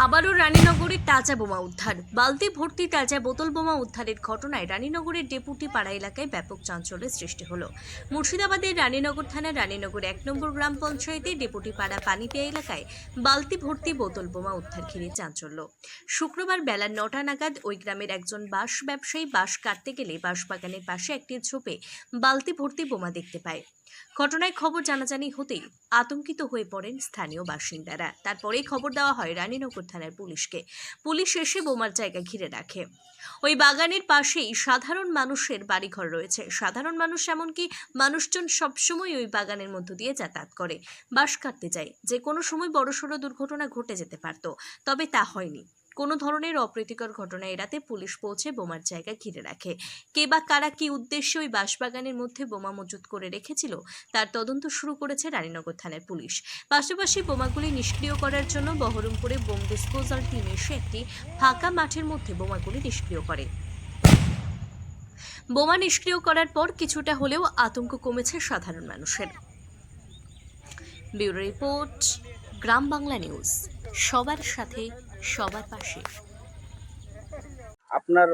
আবারও রানীনগরের তাজা বোমা উদ্ধার। বালতি ভর্তি তাজা বোতল বোমা উদ্ধারের ঘটনায় রানীনগরের ডেপুটি পাড়া এলাকায় ব্যাপক চাঞ্চল্যের সৃষ্টি হলো। মুর্শিদাবাদের রানীনগর থানার রানীনগর ১ নম্বর গ্রাম পঞ্চায়েতে ডেপুটি পাড়া পানিপিয়া এলাকায় বালতি ভর্তি বোতল বোমা উদ্ধার ঘিরে চাঞ্চল্য। শুক্রবার বেলা ৯টা নাগাদ ওই গ্রামের একজন বাঁশ ব্যবসায়ী বাঁশ কাটতে গেলে বাঁশবাগানের পাশে একটি ঝোপে বালতি ভর্তি বোমা দেখতে পায়। ঘটনায় খবর জানাজানি হতেই আতঙ্কিত হয়ে পড়েন স্থানীয় বাসিন্দারা। তারপরেই খবর দেওয়া হয় রানীনগর থানার পুলিশকে। পুলিশ এসে বোমার জায়গা ঘিরে রাখে। ওই বাগানের পাশেই সাধারণ মানুষের বাড়িঘর রয়েছে। সাধারণ মানুষ এমনকি মানুষজন সবসময় ওই বাগানের মধ্য দিয়ে যাতায়াত করে, বাঁশ কাটতে যায়। যে কোনো সময় বড়সড় দুর্ঘটনা ঘটে যেতে পারত, তবে তা হয়নি। কোনো ধরনের অপ্রীতিকর ঘটনা এড়াতে পুলিশ পৌঁছে বোমার জায়গা ঘিরে রাখে। কে বা কারা কি উদ্দেশ্যে ওই বাঁশবাগানের মধ্যে বোমা মজুত করে রেখেছিল তার তদন্ত শুরু করেছে রানীনগর থানার পুলিশ। পাশাপাশি বোমাগুলি নিষ্ক্রিয় করার জন্য বহরমপুরে বোম ডিসপোজাল টিম এসে একটি ফাঁকা মাঠের মধ্যে বোমাগুলি নিষ্ক্রিয় করে। বোমা নিষ্ক্রিয় করার পর কিছুটা হলেও আতঙ্ক কমেছে সাধারণ মানুষের। ব্যুরো রিপোর্ট, গ্রাম বাংলা নিউজ। সবার সাথে, সবার পাশে। আপনার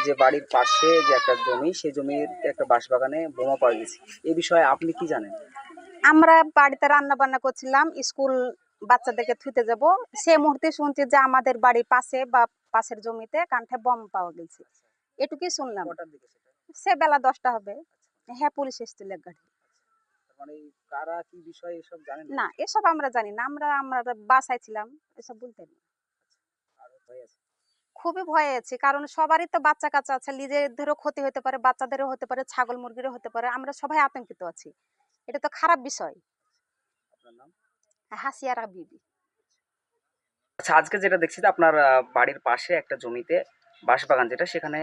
যে বাড়ির পাশে যে একটা জমি, সেই জমির একটা বাঁশবাগানে বোমা পাওয়া গেছে, এই বিষয়ে আপনি কি জানেন? আমরা বাড়িতে রান্না বান্না করছিলাম, স্কুল বাচ্চাদেরকে থুইতে যাব, সেই মুহূর্তে শুনছি যে আমাদের বাড়ির পাশে বা পাশের জমিতে কান্ঠে বম পাওয়া গেছে। এটুকুই শুনলাম। কটার দিকে সেটা? সে বেলা 10টা হবে। হ্যাঁ, পুলিশ এসেছিল এক গাড়ি। মানে কারা কি বিষয় এসব জানেন না, এসব আমরা জানি না। আমরা আমরা বাসায় ছিলাম, এসব বলতে না। আর ভয় আছে? খুবই ভয়ে আছি, কারণ সবারই তো বাচ্চা কাচ্চা আছে, নিজেদেরও ক্ষতি হতে পারে, বাচ্চাদেরও হতে পারে, ছাগল মুরগিরও হতে পারে। আমরা সবাই আতঙ্কিত আছি। এটা তো খারাপ বিষয়। আপনার নাম? হাসিয়ারা বিবি। আচ্ছা, আজকে যেটা দেখছি যে আপনার বাড়ির পাশে একটা জমিতে বাঁশবাগান যেটা, সেখানে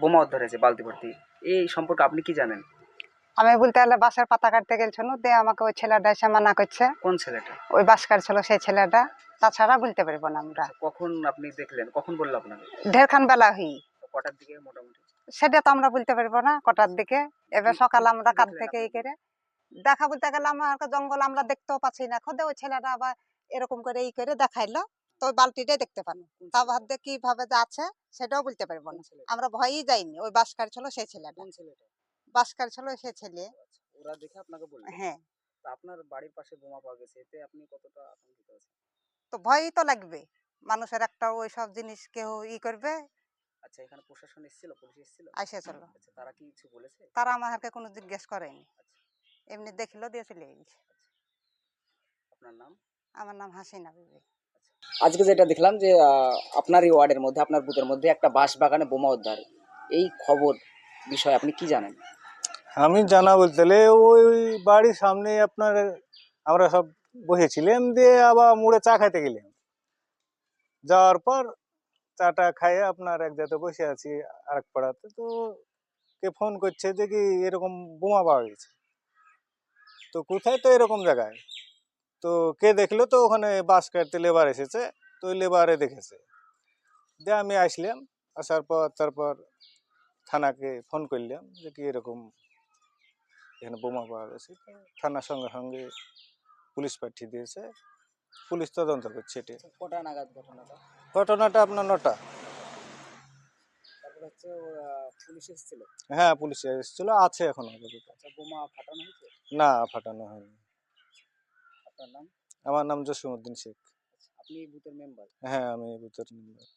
বোমা উদ্ধার হয়েছে বালতি ভর্তি। এই সম্পর্কে আপনি কি জানেন? আমি বলতে গেলে বাঁশের পাতা কাটতে গেছিল, দিয়ে আমাকে ওই ছেলেটা এসে মানা করছে। কোন ছেলেটা? ওই বাঁশ কাটছিল সেই ছেলেটা, তাছাড়া বলতে পারবো না আমরা। কখন আপনি দেখলেন, কখন বললো আপনাকে? ঢেরখান বেলা হই, কটার দিকে মোটামুটি? সেটা তো আমরা বলতে পারবো না কটার দিকে। এবার সকালে আমরা কাজ থেকে এই করে দেখা বলতে গেলে আমার জঙ্গল আমরা দেখতেও পাচ্ছি না। খোদে ওই ছেলেটা আবার এরকম করে এই করে দেখাইলো, তো ওই বালতিটাই দেখতে পানো। তা ভাবতে কিভাবে যে আছে সেটাও বলতে পারবো না। আমরা ভয়ই যাইনি। ওই বাঁশ কাটছিল সেই ছেলেটা, কোন ছেলেটা? বাঁশ কাটছিল সেই ছেলে। ওরা দেখে আপনাকে বললো? হ্যাঁ। তা আপনার বাড়ির পাশে বোমা পাওয়া গেছে, এতে আপনি কতটা আতঙ্কিত আছেন? তো ভয়ই তো লাগবে, মানুষের একটা ওই সব জিনিস কেউ ই করবে। আচ্ছা, এখানে প্রশাসন এসেছিল, পুলিশ এসেছিল? আইসা চলো, আচ্ছা, তারা কি কিছু বলেছে? তারা আমাকে কোনো জিজ্ঞেস করেনি, আচ্ছা, এমনি দেখলো দিয়ে চলে গেছে। আপনার নাম? আমার নাম হাসিনা বিবি। আজকে যেটা দেখলাম যে আপনার এই ওয়ার্ডের মধ্যে, আপনার বুথের মধ্যে একটা বাঁশবাগানে বোমা উদ্ধার, এই খবর বিষয়ে আপনি কি জানেন? আমি জানা বলতে গেলে ওই বাড়ির সামনে আপনার আমরা সব বসেছিলাম, দিয়ে আবার মুড়ে চা খাইতে গেলাম। যাওয়ার পর চাটা খাইয়ে আপনার এক জায়গাতে বসে আছি আরেক পাড়াতে, তো কে ফোন করছে যে কি এরকম বোমা পাওয়া গেছে। তো কোথায়, তো এরকম জায়গায়। তো কে দেখলো, তো ওখানে বাস কাটতে লেবার এসেছে, তো ওই লেবারে দেখেছে। দিয়ে আমি আসলাম, আসার পর তারপর থানাকে ফোন করলাম যে কি এরকম এখানে বোমা পাওয়া গেছে। তো থানার সঙ্গে সঙ্গে পুলিশ পাঠিয়ে দিয়েছে, পুলিশ তদন্ত করছে। এটা কটা নাগাদ ঘটনাটা? ঘটনাটা আপনার 9টা। তারপর হচ্ছে পুলিশ এসেছিল? হ্যাঁ, পুলিশ এসেছিল, আছে এখন আপাতত। আচ্ছা, বোমা ফাটানো হয়েছে? না, ফাটানো হয়নি। আপনার নাম? আমার নাম জসিমউদ্দিন শেখ। আপনি বুথের মেম্বার? হ্যাঁ, আমি বুথের মেম্বার।